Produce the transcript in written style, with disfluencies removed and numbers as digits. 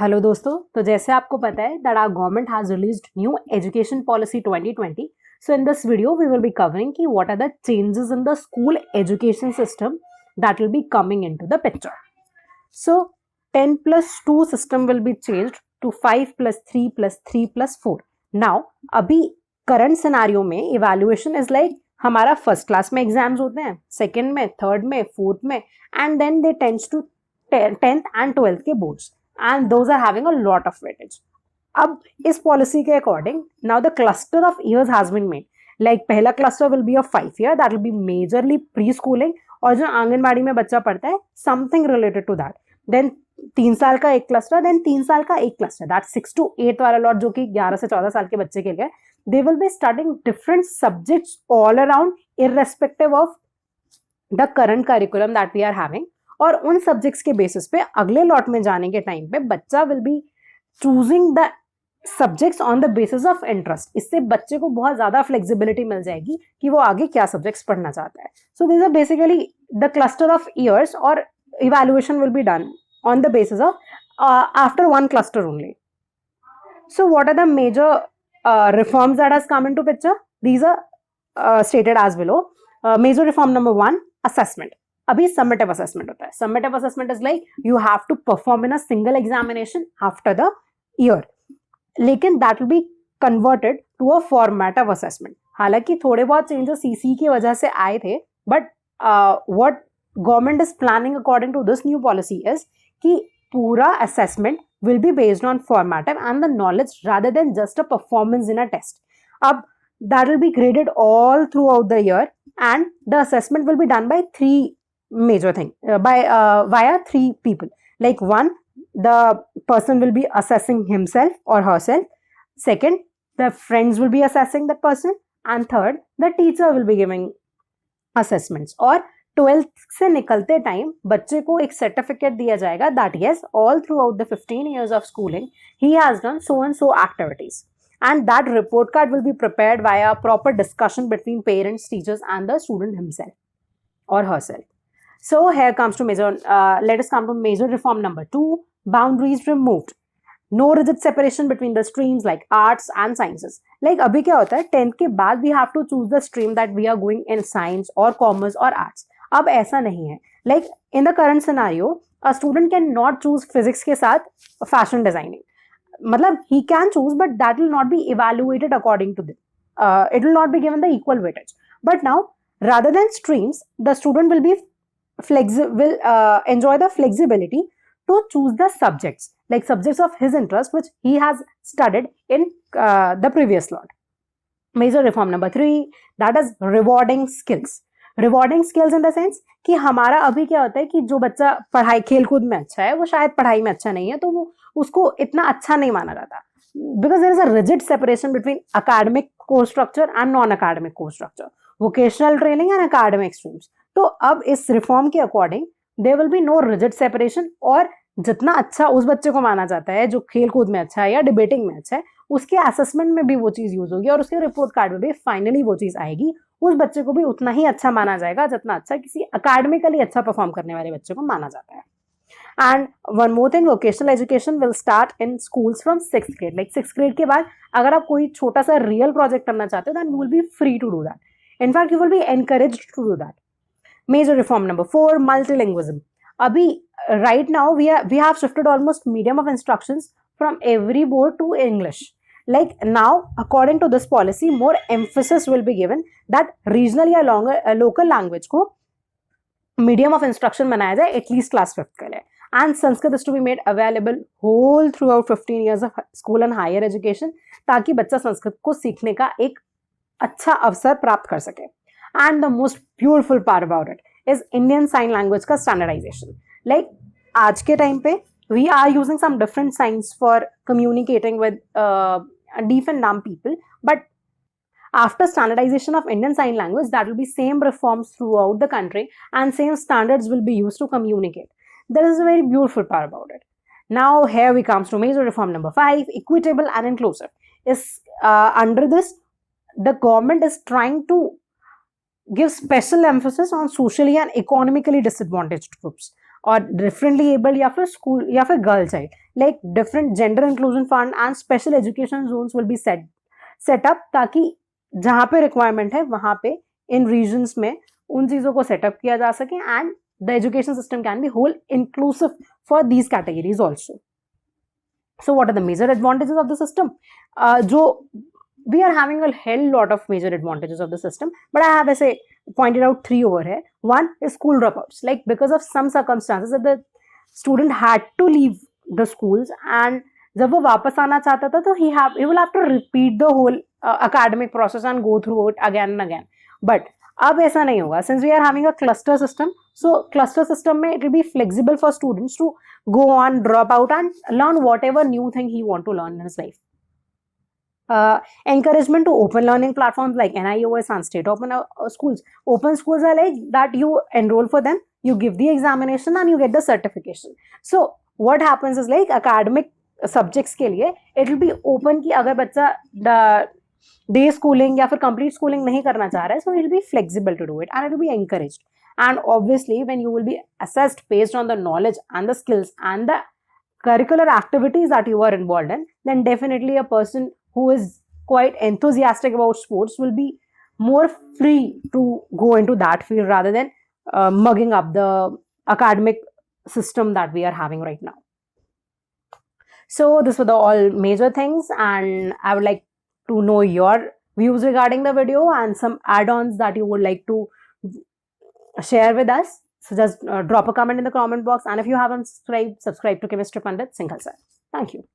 Hello दोस्तों, तो जैसे आपको पता है that our government has released new education policy 2020. So in this video we will be covering कि what are the changes in the school education system that will be coming into the picture. So 10 plus 2 system will be changed to 5 plus 3 plus 3 plus 4. Now अभी current scenario में evaluation is like हमारा first class में exams होते हैं, second में, third में, fourth में, and then they tends to 10th and 12th के boards, and those are having a lot of weightage. अब इस पॉलिसी के according now the cluster of years has been made. Like पहला cluster will be of 5 year, that will be majorly pre schooling, और जो आंगनबाड़ी में बच्चा पढ़ता है something related to that. Then 3 साल का एक क्लस्टर, देन 3 साल का एक क्लस्टर, दैट 6 to 8 वाला लॉट जो कि 11 से 14 साल के बच्चे के लिए. They will be studying different subjects all around irrespective of the current curriculum that we are having. और उन सब्जेक्ट्स के बेसिस पे अगले लॉट में जाने के टाइम पे बच्चा will be choosing the subjects on the basis of interest. इससे बच्चे को बहुत ज्यादा फ्लेक्सिबिलिटी मिल जाएगी कि वो आगे क्या सब्जेक्ट्स पढ़ना चाहता है. So this are basically the cluster of years, और evaluation will be done on the basis of after one cluster only. So what are the major reforms that has come into picture? These are stated as below. Major reform number 1, assessment. अभी summative assessment होता है. Summative assessment is like you have to perform in a single examination after the year. लेकिन that will be converted to a format of assessment. हालांकि थोड़े बहुत changes CC की वजह से आए थे, but what government is planning according to this new policy is कि पूरा assessment will be based on formative and the knowledge rather than just a performance in a test. Ab that will be graded all throughout the year, and the assessment will be done by three major thing via 3 people. Like one, the person will be assessing himself or herself. Second, the friends will be assessing that person, and third, the teacher will be giving assessments. और 12th से निकलते time बच्चे को एक certificate दिया जाएगा that yes all through out the 15 years of schooling he has done so and so activities, and that report card will be prepared via proper discussion between parents, teachers and the student himself or herself. So here comes to major let us come to major reform number 2, boundaries removed. No rigid separation between the streams like arts and sciences. Like अभी क्या होता है, 10th के बाद we have to choose the stream that we are going in science or commerce or arts. अब ऐसा नहीं है. Like in the current scenario, a student can not choose physics के साथ fashion designing. मतलब he can choose, but that will not be evaluated according to them. It will not be given the equal weightage. But now, rather than streams, the student will be will enjoy the flexibility to choose the subjects, like subjects of his interest which he has studied in the previous lot. Major reform number 3, that is rewarding skills. Rewarding skills in the sense कि हमारा अभी क्या होता है कि जो बच्चा पढ़ाई खेलकूद में अच्छा है वो शायद पढ़ाई में अच्छा नहीं है, तो वो उसको इतना अच्छा नहीं माना जाता, because there is a rigid separation between academic course structure and non academic course structure, vocational training and academic streams. तो अब इस रिफॉर्म के according there will be no rigid separation, और जितना अच्छा उस बच्चे को माना जाता है जो खेल कूद में अच्छा है या डिबेटिंग में अच्छा है, उसके असेसमेंट में भी वो चीज़ यूज होगी और उसके रिपोर्ट कार्ड में भी फाइनली वो चीज़ आएगी. उस बच्चे को भी उतना ही अच्छा माना जाएगा जितना अच्छा किसी अकेडमिकली अच्छा परफॉर्म करने वाले बच्चे को माना जाता है. And one more thing, vocational education will start in schools from 6th grade. Like 6th grade के बाद अगर आप कोई छोटा सा रियल प्रोजेक्ट करना चाहते हो, then you will be free to do that. In fact you will be encouraged to do that. Major reform number 4, multilingualism. Abhi, right now we have shifted almost medium of instructions from every board to English. Like now, according to this policy, more emphasis will be given that regional या local language को medium of instruction बनाया जाए at least class 5th के लिए. And Sanskrit is to be made available whole throughout 15 years of school and higher education, ताकि बच्चा संस्कृत को सीखने का एक अच्छा अवसर प्राप्त कर सके. And the most beautiful part about it is Indian Sign Language का standardization. Like आज के टाइम पे we are using some different signs for communicating with deaf and dumb people, but after standardization of Indian Sign Language, that will be same reforms throughout the country and same standards will be used to communicate. There is a very beautiful part about it. Now here we comes to major reform number 5, equitable and inclusive. Is under this, the government is trying to give special emphasis on socially and economically disadvantaged groups. और differently abled या फिर school या फिर girl child, like different gender inclusion fund and special education zones will be set up, ताकि जहाँ पे requirement है वहाँ पे इन रीजन्स में उन चीज़ों को सेटअप किया जा सके, and the education system can be whole inclusive for these categories also. So what are the major advantages of the system? We are having a hell lot of major advantages of the system, but I have pointed out 3 over here. One is school dropouts, like because of some circumstances that the student had to leave the schools, and जब वो वापस आना चाहता था तो he will have to repeat the whole academic process and go through it again and again. But अब ऐसा नहीं होगा, since we are having a cluster system. So cluster system में it will be flexible for students to go on, drop out and learn whatever new thing he want to learn in his life. Encouragement to open learning platforms like NIOS and state open schools. Open schools are like that you enroll for them, you give the examination and you get the certification. So what happens is like academic subjects के लिए it will be open कि अगर बच्चा day schooling या फिर complete schooling नहीं करना चाह रहा है, so it will be flexible to do it and it will be encouraged. And obviously when you will be assessed based on the knowledge and the skills and the curricular activities that you are involved in, then definitely a person who is quite enthusiastic about sports will be more free to go into that field rather than mugging up the academic system that we are having right now. So this were the all major things, and I would like to know your views regarding the video and some add-ons that you would like to share with us. So just drop a comment in the comment box, and if you haven't subscribed to Chemistry Pandit Singhal sir. Thank you.